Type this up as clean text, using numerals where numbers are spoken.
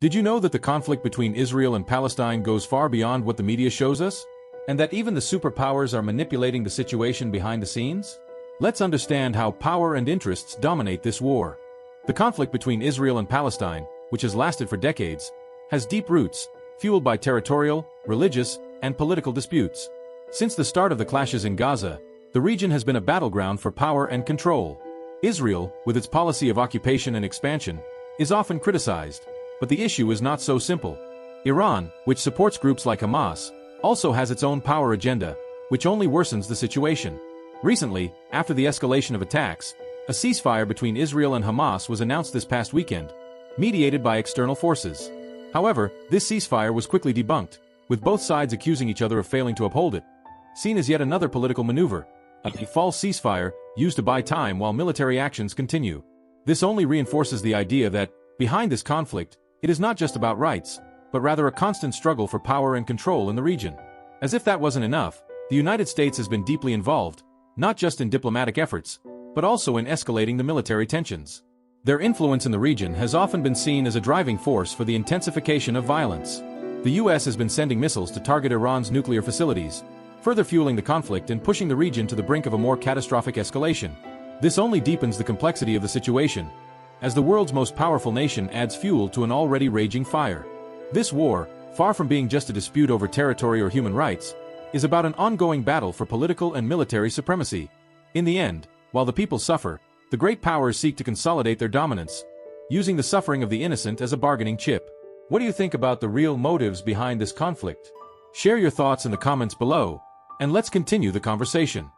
Did you know that the conflict between Israel and Palestine goes far beyond what the media shows us? And that even the superpowers are manipulating the situation behind the scenes? Let's understand how power and interests dominate this war. The conflict between Israel and Palestine, which has lasted for decades, has deep roots, fueled by territorial, religious, and political disputes. Since the start of the clashes in Gaza, the region has been a battleground for power and control. Israel, with its policy of occupation and expansion, is often criticized. But the issue is not so simple. Iran, which supports groups like Hamas, also has its own power agenda, which only worsens the situation. Recently, after the escalation of attacks, a ceasefire between Israel and Hamas was announced this past weekend, mediated by external forces. However, this ceasefire was quickly debunked, with both sides accusing each other of failing to uphold it. Seen as yet another political maneuver, a false ceasefire used to buy time while military actions continue. This only reinforces the idea that, behind this conflict, it is not just about rights, but rather a constant struggle for power and control in the region. As if that wasn't enough, the United States has been deeply involved, not just in diplomatic efforts, but also in escalating the military tensions. Their influence in the region has often been seen as a driving force for the intensification of violence. The U.S. has been sending missiles to target Iran's nuclear facilities, further fueling the conflict and pushing the region to the brink of a more catastrophic escalation. This only deepens the complexity of the situation, as the world's most powerful nation adds fuel to an already raging fire. This war, far from being just a dispute over territory or human rights, is about an ongoing battle for political and military supremacy. In the end, while the people suffer, the great powers seek to consolidate their dominance, using the suffering of the innocent as a bargaining chip. What do you think about the real motives behind this conflict? Share your thoughts in the comments below, and let's continue the conversation.